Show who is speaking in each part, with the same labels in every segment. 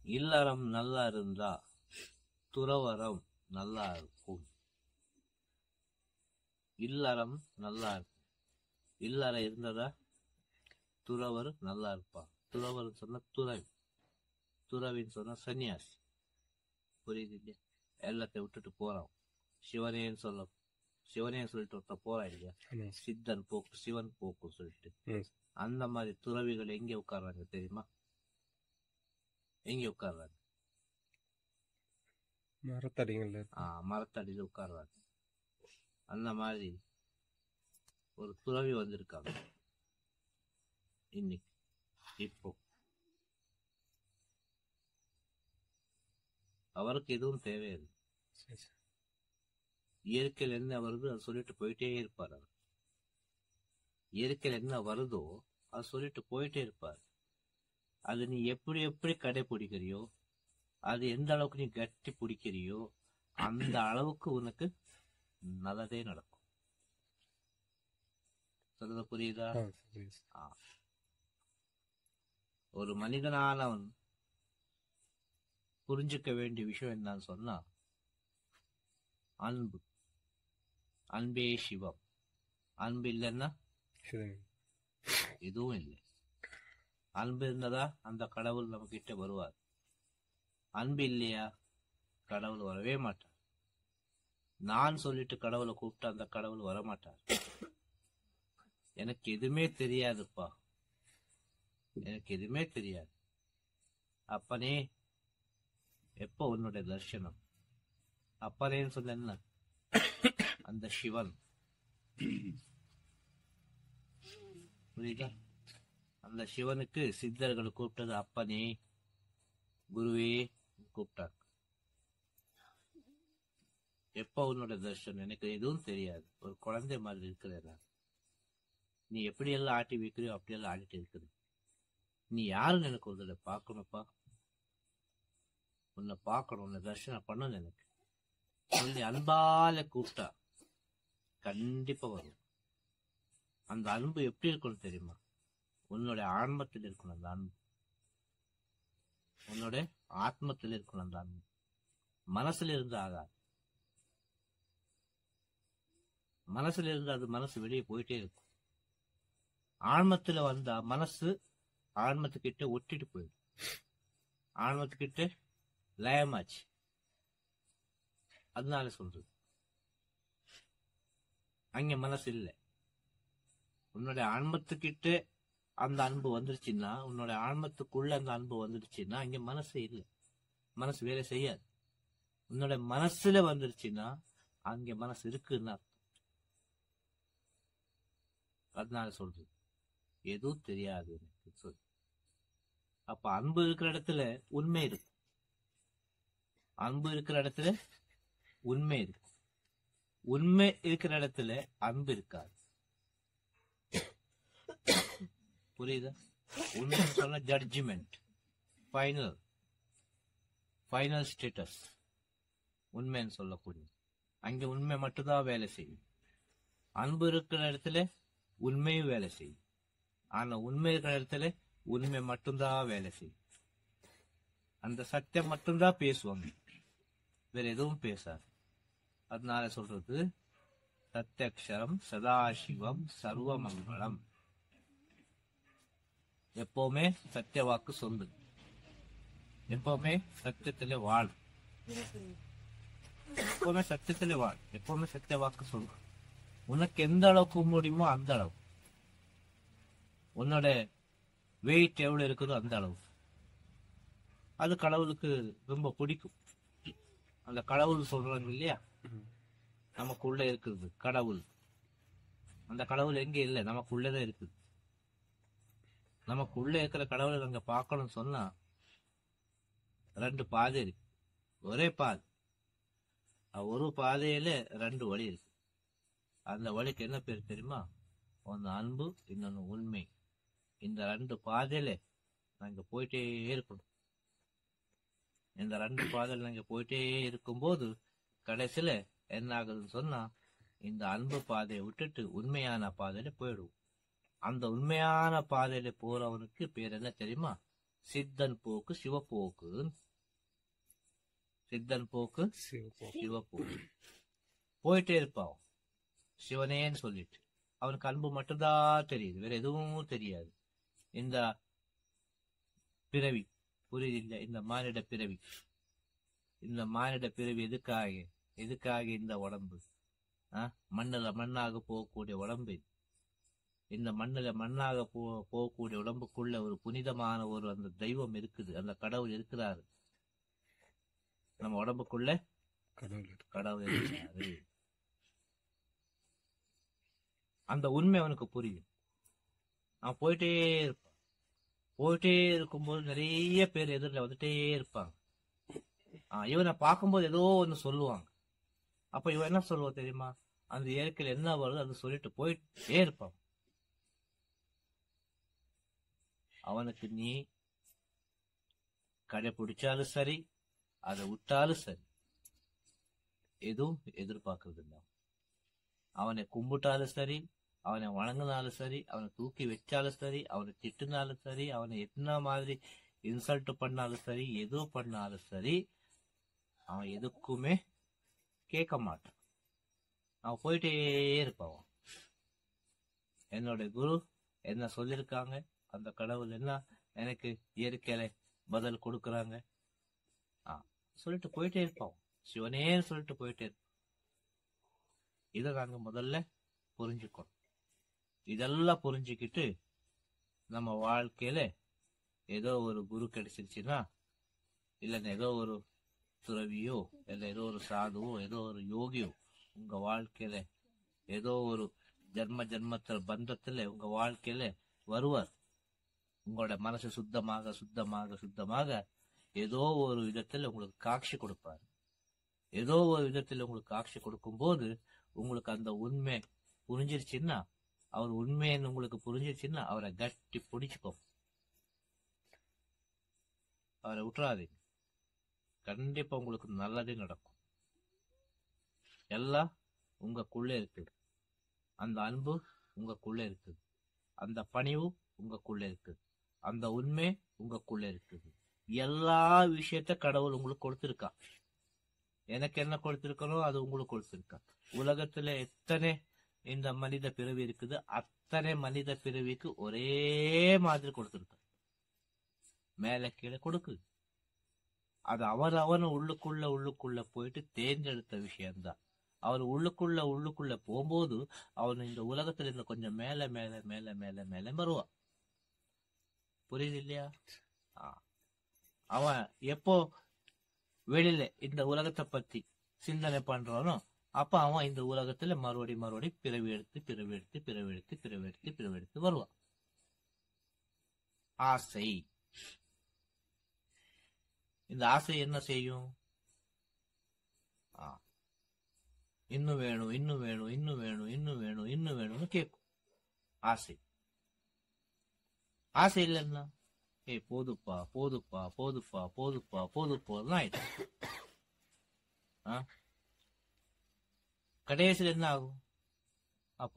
Speaker 1: இல்லறம் நல்லா இருந்தா துறவறம் நல்லா இருக்கும். இல்லறம் நல்லா இருக்கும். இல்லறம் இருந்ததா துறவர் நல்லா இருப்பான். துறவர் சொன்ன துறவி, துறவின்னு சொன்ன சன்னியாசி. புரியுது இல்லையா? எல்லாத்தையும் விட்டுட்டு போறான். சிவனேன்னு சொல்லிட்டு ஒருத்த போறான் இல்லையா? சித்தன் போக்கு சிவன் போக்கு சொல்லிட்டு அந்த மாதிரி துறவிகள் எங்க உட்கார்றாங்க தெரியுமா? எங்க உட்கார்றாங்க? மரத்தடியில் உட்கார்றாங்க. அந்த மாதிரி ஒரு துறவி வந்திருக்காங்க இன்னைக்கு. இப்போ அவருக்கு எதுவும் தேவையில்லை. இயற்கையில் என்ன வருதோ அது சொல்லிட்டு போயிட்டே இருப்பார். அவர் இயற்கையில் என்ன வருதோ அது சொல்லிட்டு போயிட்டே இருப்பார். அது நீ எப்படி எப்படி கடைபிடிக்கிறியோ, அது எந்த அளவுக்கு நீ கட்டி பிடிக்கிறியோ அந்த அளவுக்கு உனக்கு நல்லதே நடக்கும். சொல்றது புரியுதா? ஒரு மனிதனானவன் புரிஞ்சுக்க வேண்டிய விஷயம் என்னன்னு சொன்னா, அன்பு. அன்பே சிவம். அன்பு இல்லைன்னா எதுவும் இல்லை. அன்பு இருந்ததா அந்த கடவுள் நம்ம கிட்ட வருவார். அன்பு இல்லையா கடவுள் வரவே மாட்டார். நான் சொல்லிட்டு கடவுளை கூப்பிட்டு அந்த கடவுள் வரமாட்டார். எனக்கு எதுவுமே தெரியாதுப்பா, எனக்கு எதுவுமே தெரியாது. அப்பனே எப்போ உன்னுடைய தரிசனம்? அப்பனேன்னு சொன்ன அந்த சிவன். புரியுதா? அந்த சிவனுக்கு சித்தர்கள் கூப்பிட்டது அப்பனே, குருவே கூப்பிட்டாங்க. எப்ப உன்னோட தரிசனம்? எனக்கு எதுவும் தெரியாது. ஒரு குழந்தை மாதிரி இருக்கிற நீ எப்படி எல்லாம் ஆட்டி வைக்கிறியோ அப்படியெல்லாம் ஆடிட்டு இருக்குது. நீ யாருன்னு எனக்கு ஒரு தடவை பார்க்கணும்ப்பா, உன்னை பார்க்கணும், உன்னை தரிசனம் பண்ணணும் எனக்கு சொல்லி அன்பால கூப்பிட்டா கண்டிப்பா வரும். அந்த அன்பு எப்படி இருக்கணும் தெரியுமா? உன்னுடைய ஆன்மத்தில் இருக்கணும் அந்த அன்பு. உன்னோட ஆத்மத்தில் இருக்கணும் அந்த அன்பு. மனசுல இருந்து ஆகாது. மனசுல இருந்து அது மனசு வெளியே போயிட்டே இருக்கும். ஆன்மத்துல வந்தா மனசு ஆன்மத்துக்கிட்ட ஒட்டிட்டு போயிடும். ஆன்மத்துக்கிட்ட லயமாச்சு. அதனால சொல்றது அங்க மனசு இல்லை. உன்னுடைய ஆன்மத்துக்கிட்ட அந்த அன்பு வந்துருச்சுன்னா, உன்னோட ஆன்மத்துக்குள்ள அந்த அன்பு வந்துருச்சுன்னா அங்க மனசு இல்லை. மனசு வேலை செய்யாது. உன்னோட மனசுல வந்துருச்சுன்னா அங்க மனசு இருக்குன்னா. அதனால சொல்றது எதுவும் தெரியாது எனக்கு சொல். அப்ப அன்பு இருக்கிற இடத்துல உண்மை இருக்கு. அன்பு இருக்கிற இடத்துல உண்மை இருக்கு. உண்மை இருக்கிற இடத்துல அன்பு இருக்காது. புரியுதா? உண்மை சொன்ன ஜட்ஜ்மெண்ட், ஃபைனல் ஸ்டேட்டஸ் உண்மைன்னு சொல்லக்கூடிய. அங்க உண்மை மட்டும்தான் வேலை செய்யும். அன்பு இருக்கிற இடத்துல உண்மையும் வேலை செய்யும். ஆனா உண்மை இருக்கிற இடத்துல உண்மை மட்டும்தான் வேலை செய்யும். அந்த சத்தியம் மட்டும்தான் பேசுவாங்க, வேற எதுவும் பேசாது. அதனால சொல்றது சத்தியக்ஷரம் சதாசிவம் சர்வமங்கலம். எப்பவுமே சத்திய வாக்கு சொல்லு. எப்பவுமே சத்தியத்திலே வாழ். எப்பவுமே சத்தியத்திலே வாழ். எப்பவுமே சத்திய வாக்கு சொல்லு. உனக்கு எந்த அளவுக்கு முடியுமோ அந்த அளவு. உன்னோட வெயிட் எவ்வளவு இருக்குதோ அந்த அளவு. அது கடவுளுக்கு ரொம்ப பிடிக்கும். அந்த கடவுள் சொல்றாங்க இல்லையா, நமக்குள்ள இருக்குது கடவுள். அந்த கடவுள் எங்க இல்லை, நமக்குள்ளதான் இருக்குது. நமக்குள்ள இருக்கிற கடவுளை நாங்க பார்க்கணும்னு சொன்னா 2 பாதை இருக்கு. ஒரே பாதை. ஒரு பாதையில 2 வழி இருக்கு. அந்த வழிக்கு என்ன பேர் தெரியுமா? ஒன்னு அன்பு, இன்னொன்னு உண்மை. இந்த 2 பாதையில நாங்க போயிட்டே இருக்கணும். இந்த 2 பாதையில நாங்க போயிட்டே இருக்கும்போது கடைசியில என்ன ஆகுதுன்னு சொன்னா, இந்த அன்பு பாதையை விட்டுட்டு உண்மையான பாதையில போயிடுவோம். அந்த உண்மையான பாதையில போறவனுக்கு பேர் என்ன தெரியுமா? சித்தன் போக்கு சிவப்போக்கு. சித்தன் போக்கு சிவப்போக்கு. போயிட்டே இருப்பான் சிவனேன்னு சொல்லிட்டு. அவனுக்கு அன்பு மட்டும்தான் தெரியுது, வேற எதுவும் தெரியாது. இந்த பிறவி புரியுது, இந்த மானிட பிறவி. இந்த மானிட பிறவி எதுக்காக இந்த உடம்பு? மண்ணுல மண்ணாக போகக்கூடிய உடம்பு. இந்த மண்ணுல மண்ணாக போகக்கூடிய உடம்புக்குள்ள ஒரு புனிதமான ஒரு அந்த தெய்வம் இருக்குது, அந்த கடவுள் இருக்கிறாரு. நம்ம உடம்புக்குள்ள கடவுள் இருக்கிறாரு. அந்த உண்மை அவனுக்கு புரியும். அவன் போயிட்டே இருப்பான். போயிட்டே இருக்கும்போது நிறைய பேர் எதிரில் வந்துட்டே இருப்பாங்க. இவனை பார்க்கும்போது ஏதோ ஒண்ணு சொல்லுவாங்க. அப்ப இவன் என்ன சொல்லுவான் தெரியுமா? அந்த இயற்கையில் என்ன வருது அது சொல்லிட்டு போயிட்டே இருப்பான். அவனுக்கு நீ கடைபிடிச்சாலும் சரி, அதை விட்டாலும் சரி, எதுவும் எதிர்பார்க்கறது இல்லை. அவனை கும்பிட்டாலும் சரி, அவனை வணங்கினாலும் சரி, அவனை தூக்கி வச்சாலும் சரி, அவனை திட்டினாலும் சரி, அவனை என்ன மாதிரி இன்சல்ட் பண்ணாலும் சரி, எது பண்ணாலும் சரி, அவன் எதுக்குமே கேட்க மாட்டான். அவன் போயிட்டே இருப்பான். என்னோட குரு என்ன சொல்லியிருக்காங்க, அந்த கடவுள் என்ன எனக்கு இயற்கையில பதில் கொடுக்கறாங்க சொல்லிட்டு போயிட்டே இருப்பான். சிவனே சொல்லிட்டு போயிட்டே இருப்பான். இதை நாங்க முதல்ல புரிஞ்சுக்கணும். இதெல்லாம் புரிஞ்சுக்கிட்டு நம்ம வாழ்க்கையில ஏதோ ஒரு குரு கிடைச்சிருச்சுன்னா, இல்லைன்னா ஏதோ ஒரு துறவியோ, இல்ல ஏதோ ஒரு சாதுவோ, ஏதோ ஒரு யோகியோ உங்க வாழ்க்கையில ஏதோ ஒரு ஜென்மத்துல பந்தத்துல உங்க வாழ்க்கையில வருவார். உங்களோட மனசு சுத்தமாக சுத்தமாக சுத்தமாக ஏதோ ஒரு விதத்துல உங்களுக்கு காட்சி கொடுப்பாரு. ஏதோ ஒரு விதத்துல உங்களுக்கு காட்சி கொடுக்கும் போது உங்களுக்கு அந்த உண்மை புரிஞ்சிருச்சுன்னா, அவர் உண்மைன்னு உங்களுக்கு புரிஞ்சிருச்சுன்னா, அவரை கட்டி பிடிச்சுக்கோ. அவரை விட்டுறாதீங்க. கண்டிப்பா உங்களுக்கு நல்லதே நடக்கும். எல்லாம் உங்களுக்குள்ள இருக்குது. அந்த அன்பு உங்களுக்குள்ள இருக்குது. அந்த பணிவு உங்களுக்குள்ள இருக்குது. அந்த உண்மை உங்களுக்குள்ள இருக்குது. எல்லா விஷயத்த கடவுள் உங்களுக்கு கொடுத்திருக்கா. எனக்கு என்ன கொடுத்திருக்கணும் அது உங்களுக்கு கொடுத்திருக்கா. உலகத்துல எத்தனை இந்த மனித பிறவி இருக்குது, அத்தனை மனித பிறவிக்கு ஒரே மாதிரி கொடுத்திருக்க. மேல கீழே கொடுக்குது. அது அவன் உள்ளுக்குள்ள போயிட்டு தேர்ந்தெடுத்த விஷயம்தான். அவர் உள்ளுக்குள்ள போகும்போது அவன் இந்த உலகத்துல இருந்து கொஞ்சம் மேல மேல மேல மேல மேல வருவான். புரியுது இல்லையா? அவன் எப்போ வெளியில இந்த உலகத்தை பத்தி சிந்தனை பண்றானோ அப்ப அவன் இந்த உலகத்துல மறுபடி பிறவி எடுத்து வருவான். ஆசை. இந்த ஆசை என்ன செய்யும்? இன்னும் வேணும், இன்னும் வேணும், இன்னும் வேணும், இன்னும் வேணும், இன்னும் வேணும்னு கேட்கும். ஆசை. ஆசை இல்லைன்னா போதுப்பா போதுப்பா போதுப்பா போதுப்பா போதுப்போதான் ஆயிடும். கடைசியில் என்ன ஆகும்?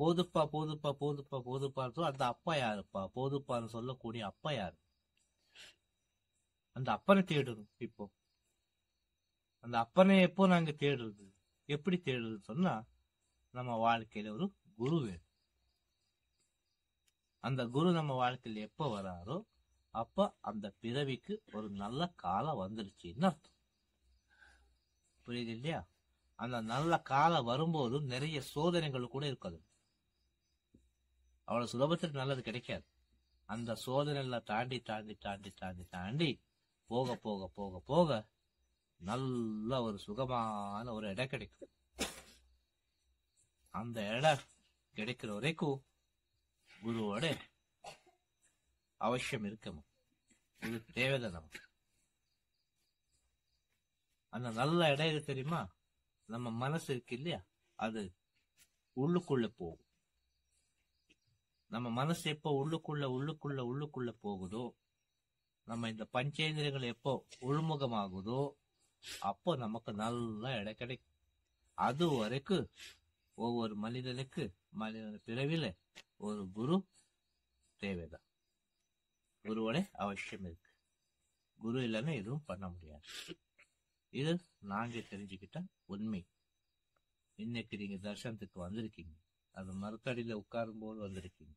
Speaker 1: போதுப்பா போதுப்பா போதுப்பா போதுப்பான்னு அந்த அப்பா யாருப்பா? போதுப்பான்னு சொல்லக்கூடிய அப்பா யாரு? அந்த அப்பனை தேடணும். இப்போ அந்த அப்பனை எப்போ நாங்க தேடுறது? எப்படி தேடுறது சொன்னா, நம்ம வாழ்க்கையில ஒரு குரு வேணும். அந்த குரு நம்ம வாழ்க்கையில எப்ப வராரோ அப்ப அந்த பிறவிக்கு ஒரு நல்ல காலம் வந்துருச்சுன்னு அர்த்தம். புரியுது இல்லையா? அந்த நல்ல காலம் வரும்போது நிறைய சோதனைகள் கூட இருக்காது. அவ்வளவு சுலபத்துக்கு நல்லது கிடைக்காது. அந்த சோதனை தாண்டி தாண்டி தாண்டி தாண்டி தாண்டி போக போக போக போக நல்ல ஒரு சுகமான ஒரு இடம் கிடைக்கும். அந்த இடம் கிடைக்கிற வரைக்கும் குருவோட அவசியம் இருக்கணும். இது தேவைதான் நமக்கு. அந்த நல்ல இடம் எது தெரியுமா? நம்ம மனசு இருக்கு இல்லையா, அது உள்ளுக்குள்ள போகும். நம்ம மனசு எப்போ உள்ளுக்குள்ள போகுதோ, நம்ம இந்த பஞ்சேந்திரங்கள் எப்போ உள்முகமாகுதோ அப்போ நமக்கு நல்ல இடம் கிடைக்கும். அது வரைக்கும் ஒவ்வொரு மனிதனுக்கு மனிதன பிறவில ஒரு குரு தேவைதான். குருவோட அவசியம் இருக்கு. குரு இல்லைன்னா எதுவும் பண்ண முடியாது. இது நாங்க தெரிஞ்சுக்கிட்ட உண்மை. இன்னைக்கு நீங்க தர்சனத்துக்கு வந்திருக்கீங்க, அது மரத்தடியில உட்காரும் போது வந்திருக்கீங்க.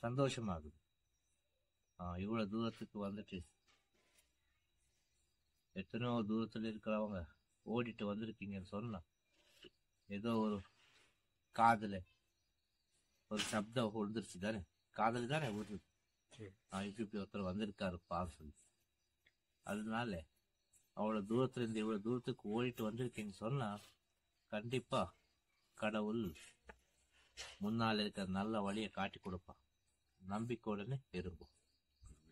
Speaker 1: சந்தோஷமாகுது. இவ்வளவு தூரத்துக்கு வந்துட்டு எத்தனையோ தூரத்துல இருக்கிறவங்க ஓடிட்டு வந்திருக்கீங்கன்னு சொன்னா, ஏதோ ஒரு காதுல ஒரு சப்தம் விழுந்துருச்சு தானே, காதல் தானே விழுது. இப்படி ஒருத்தர் வந்திருக்காருப்பா சொல்லி. அதனால அவ்வளவு தூரத்துல இருந்து இவ்வளவு தூரத்துக்கு ஓடிட்டு வந்திருக்கீங்கன்னு சொன்னா, கண்டிப்பா கடவுள் முன்னால் இருக்கிற நல்ல வழியை காட்டி கொடுப்பான். நம்பிக்கையுடனே இருக்கும்.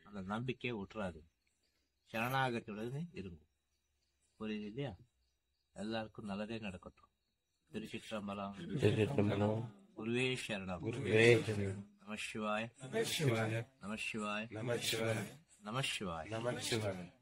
Speaker 1: அந்த நம்பிக்கையை விட்டுறாது. சரணாகத்துடனே இருக்கும். புரியுது இல்லையா? எல்லாருக்கும் நல்லதே நடக்கட்டும். திருச்சிற்றம்பலம். குருவே சரணம். நம சிவாய. நம சிவாய. நம சிவாய. நம சிவாய.